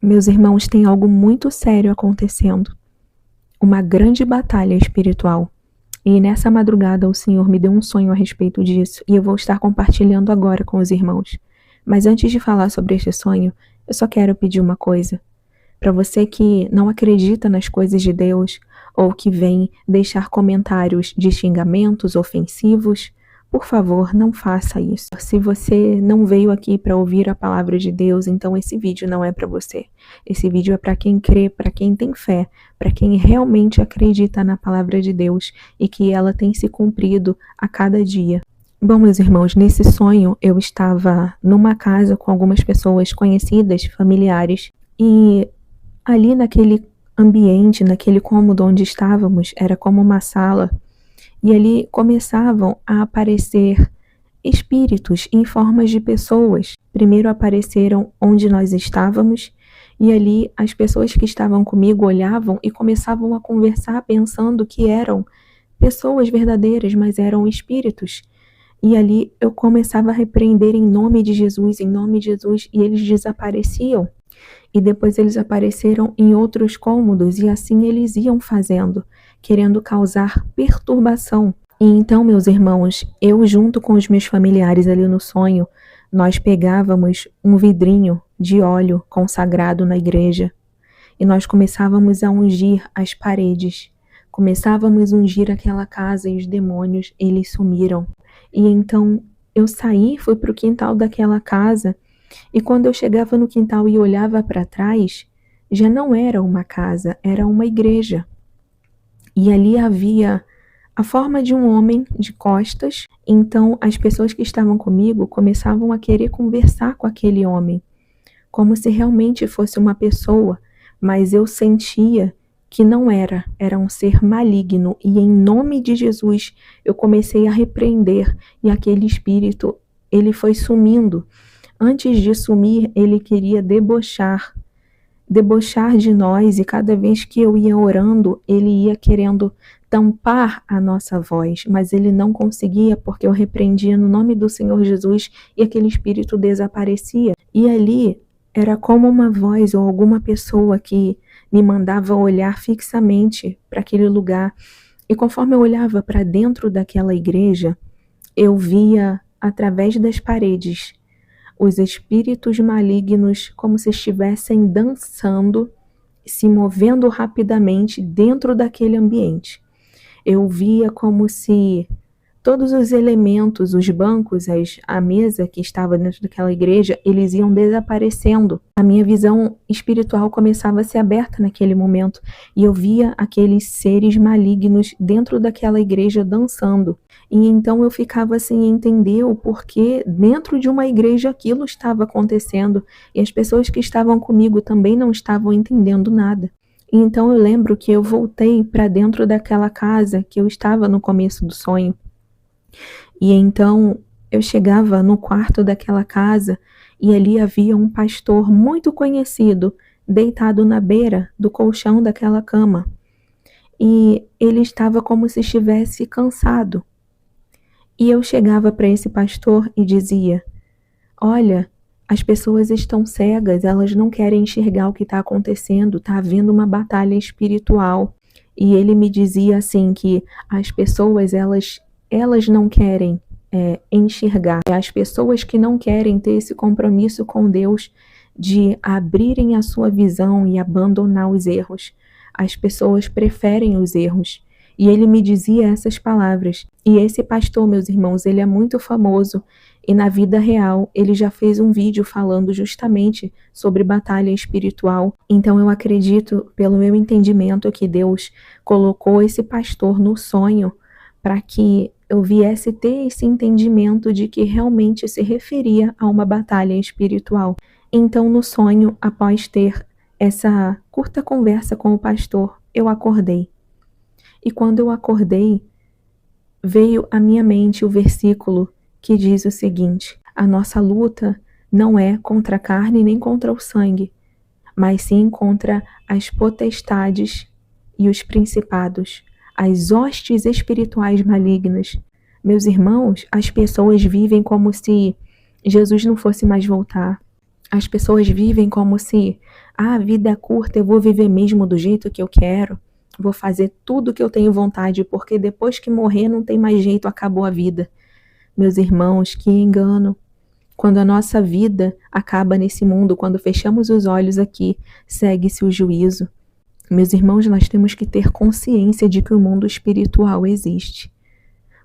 Meus irmãos, tem algo muito sério acontecendo. Uma grande batalha espiritual. E nessa madrugada o Senhor me deu um sonho a respeito disso e eu vou estar compartilhando agora com os irmãos. Mas antes de falar sobre este sonho, eu só quero pedir uma coisa. Para você que não acredita nas coisas de Deus ou que vem deixar comentários de xingamentos ofensivos, por favor, não faça isso. Se você não veio aqui para ouvir a palavra de Deus, então esse vídeo não é para você. Esse vídeo é para quem crê, para quem tem fé, para quem realmente acredita na palavra de Deus e que ela tem se cumprido a cada dia. Bom, meus irmãos, nesse sonho eu estava numa casa com algumas pessoas conhecidas, familiares, e ali naquele ambiente, naquele cômodo onde estávamos, era como uma sala, e ali começavam a aparecer espíritos em formas de pessoas. Primeiro apareceram onde nós estávamos, e ali as pessoas que estavam comigo olhavam e começavam a conversar pensando que eram pessoas verdadeiras, mas eram espíritos. E ali eu começava a repreender em nome de Jesus, e eles desapareciam. E depois eles apareceram em outros cômodos e assim eles iam fazendo, querendo causar perturbação. E então, meus irmãos, eu junto com os meus familiares ali no sonho, nós pegávamos um vidrinho de óleo consagrado na igreja e nós começávamos a ungir as paredes. Começávamos a ungir aquela casa e os demônios, eles sumiram. E então eu saí, fui para o quintal daquela casa. E quando eu chegava no quintal e olhava para trás, já não era uma casa, era uma igreja. E ali havia a forma de um homem de costas. Então as pessoas que estavam comigo começavam a querer conversar com aquele homem, como se realmente fosse uma pessoa, mas eu sentia que não era, era um ser maligno. E em nome de Jesus eu comecei a repreender e aquele espírito, ele foi sumindo. Antes de sumir, ele queria debochar de nós, e cada vez que eu ia orando, ele ia querendo tampar a nossa voz, mas ele não conseguia porque eu repreendia no nome do Senhor Jesus e aquele espírito desaparecia. E ali era como uma voz ou alguma pessoa que me mandava olhar fixamente para aquele lugar. E conforme eu olhava para dentro daquela igreja, eu via através das paredes os espíritos malignos como se estivessem dançando, se movendo rapidamente dentro daquele ambiente. Eu via como se todos os elementos, os bancos, a mesa que estava dentro daquela igreja, eles iam desaparecendo. A minha visão espiritual começava a ser aberta naquele momento e eu via aqueles seres malignos dentro daquela igreja dançando. E então eu ficava sem entender o porquê dentro de uma igreja aquilo estava acontecendo e as pessoas que estavam comigo também não estavam entendendo nada. E então eu lembro que eu voltei para dentro daquela casa que eu estava no começo do sonho. E então eu chegava no quarto daquela casa e ali havia um pastor muito conhecido deitado na beira do colchão daquela cama. E ele estava como se estivesse cansado. E eu chegava para esse pastor e dizia: olha, as pessoas estão cegas, elas não querem enxergar o que está acontecendo, está havendo uma batalha espiritual. E ele me dizia assim que as pessoas, elas não querem enxergar. As pessoas que não querem ter esse compromisso com Deus de abrirem a sua visão e abandonar os erros. As pessoas preferem os erros. E ele me dizia essas palavras. E esse pastor, meus irmãos, ele é muito famoso. E na vida real, ele já fez um vídeo falando justamente sobre batalha espiritual. Então eu acredito, pelo meu entendimento, que Deus colocou esse pastor no sonho para que eu viesse ter esse entendimento de que realmente se referia a uma batalha espiritual. Então no sonho, após ter essa curta conversa com o pastor, eu acordei. E quando eu acordei, veio à minha mente o versículo que diz o seguinte: a nossa luta não é contra a carne nem contra o sangue, mas sim contra as potestades e os principados, as hostes espirituais malignas. Meus irmãos, as pessoas vivem como se Jesus não fosse mais voltar. As pessoas vivem como se a vida é curta, eu vou viver mesmo do jeito que eu quero, vou fazer tudo que eu tenho vontade, porque depois que morrer não tem mais jeito, acabou a vida. Meus irmãos, que engano! Quando a nossa vida acaba nesse mundo, quando fechamos os olhos aqui, segue-se o juízo. Meus irmãos, nós temos que ter consciência de que o mundo espiritual existe.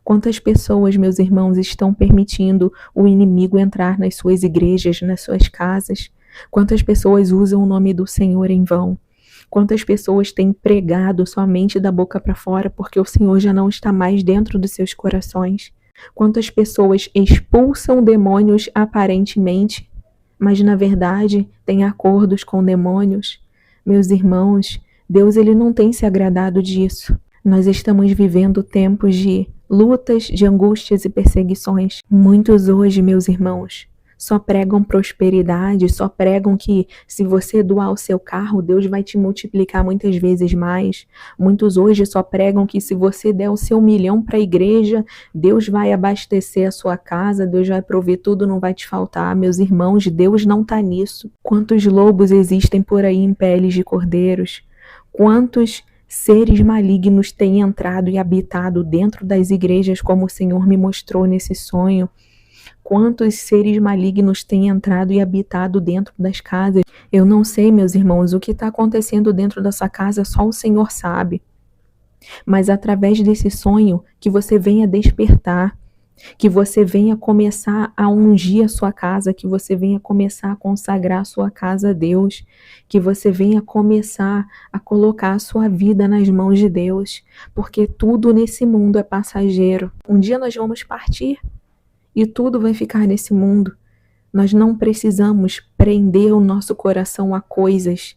Quantas pessoas, meus irmãos, estão permitindo o inimigo entrar nas suas igrejas, nas suas casas? Quantas pessoas usam o nome do Senhor em vão? Quantas pessoas têm pregado somente da boca para fora porque o Senhor já não está mais dentro dos seus corações? Quantas pessoas expulsam demônios aparentemente, mas na verdade têm acordos com demônios? Meus irmãos, Deus ele não tem se agradado disso. Nós estamos vivendo tempos de lutas, de angústias e perseguições. Muitos hoje, meus irmãos, só pregam prosperidade, só pregam que se você doar o seu carro, Deus vai te multiplicar muitas vezes mais. Muitos hoje só pregam que se você der o seu 1 milhão para a igreja, Deus vai abastecer a sua casa, Deus vai prover tudo, não vai te faltar. Meus irmãos, Deus não está nisso. Quantos lobos existem por aí em peles de cordeiros? Quantos seres malignos têm entrado e habitado dentro das igrejas, como o Senhor me mostrou nesse sonho? Quantos seres malignos têm entrado e habitado dentro das casas? Eu não sei, meus irmãos, o que está acontecendo dentro da sua casa, só o Senhor sabe. Mas através desse sonho, que você venha despertar, que você venha começar a ungir a sua casa, que você venha começar a consagrar a sua casa a Deus, que você venha começar a colocar a sua vida nas mãos de Deus, porque tudo nesse mundo é passageiro. Um dia nós vamos partir e tudo vai ficar nesse mundo. Nós não precisamos prender o nosso coração a coisas,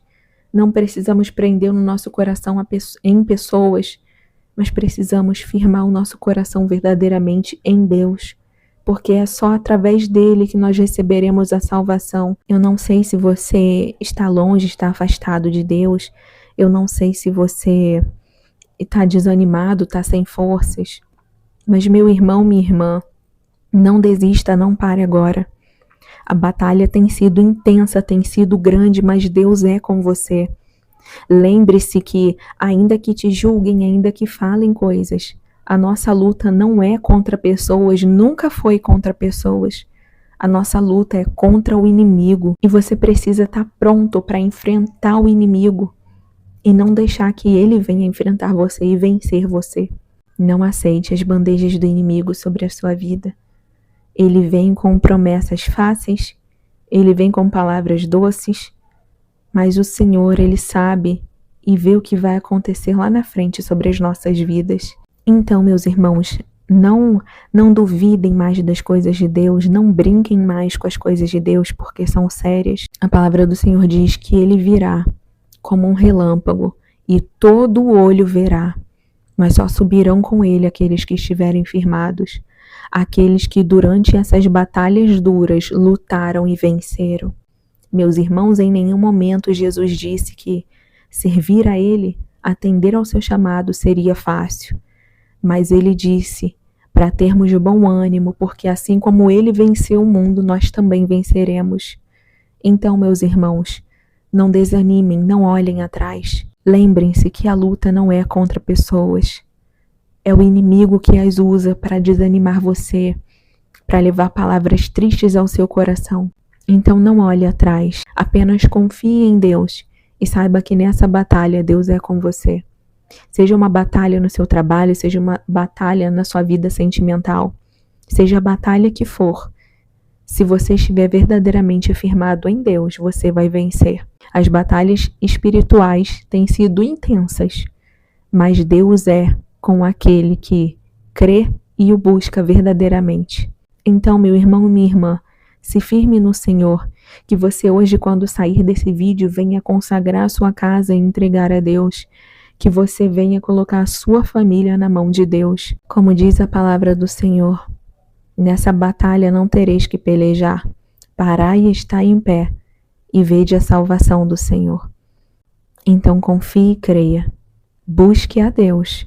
não precisamos prender o nosso coração em pessoas, mas precisamos firmar o nosso coração verdadeiramente em Deus, porque é só através dele que nós receberemos a salvação. Eu não sei se você está longe, está afastado de Deus, eu não sei se você está desanimado, está sem forças, mas meu irmão, minha irmã, não desista, não pare agora. A batalha tem sido intensa, tem sido grande, mas Deus é com você. Lembre-se que, ainda que te julguem, ainda que falem coisas, a nossa luta não é contra pessoas, nunca foi contra pessoas. A nossa luta é contra o inimigo e você precisa estar pronto para enfrentar o inimigo e não deixar que ele venha enfrentar você e vencer você. Não aceite as bandejas do inimigo sobre a sua vida. Ele vem com promessas fáceis, ele vem com palavras doces, mas o Senhor, ele sabe e vê o que vai acontecer lá na frente sobre as nossas vidas. Então, meus irmãos, não duvidem mais das coisas de Deus, não brinquem mais com as coisas de Deus, porque são sérias. A palavra do Senhor diz que ele virá como um relâmpago e todo o olho verá, mas só subirão com ele aqueles que estiverem firmados. Aqueles que durante essas batalhas duras lutaram e venceram. Meus irmãos, em nenhum momento Jesus disse que servir a Ele, atender ao seu chamado seria fácil. Mas Ele disse para termos de bom ânimo, porque assim como Ele venceu o mundo, nós também venceremos. Então, meus irmãos, não desanimem, não olhem atrás. Lembrem-se que a luta não é contra pessoas. É o inimigo que as usa para desanimar você, para levar palavras tristes ao seu coração. Então não olhe atrás, apenas confie em Deus e saiba que nessa batalha Deus é com você. Seja uma batalha no seu trabalho, seja uma batalha na sua vida sentimental, seja a batalha que for, se você estiver verdadeiramente firmado em Deus, você vai vencer. As batalhas espirituais têm sido intensas, mas Deus é com aquele que crê e o busca verdadeiramente. Então, meu irmão e minha irmã, se firme no Senhor, que você hoje, quando sair desse vídeo, venha consagrar a sua casa e entregar a Deus, que você venha colocar a sua família na mão de Deus. Como diz a palavra do Senhor, nessa batalha não tereis que pelejar, parai e estai em pé, e vede a salvação do Senhor. Então confie e creia, busque a Deus,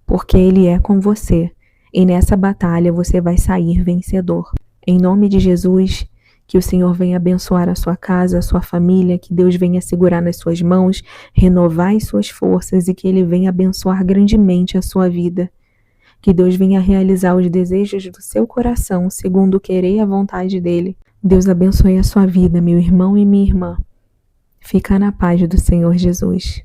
porque Ele é com você, e nessa batalha você vai sair vencedor. Em nome de Jesus, Que o Senhor venha abençoar a sua casa, a sua família, que Deus venha segurar nas suas mãos, renovar as suas forças e que Ele venha abençoar grandemente a sua vida. Que Deus venha realizar os desejos do seu coração, segundo o querer e a vontade dEle. Deus abençoe a sua vida, meu irmão e minha irmã. Fica na paz do Senhor Jesus.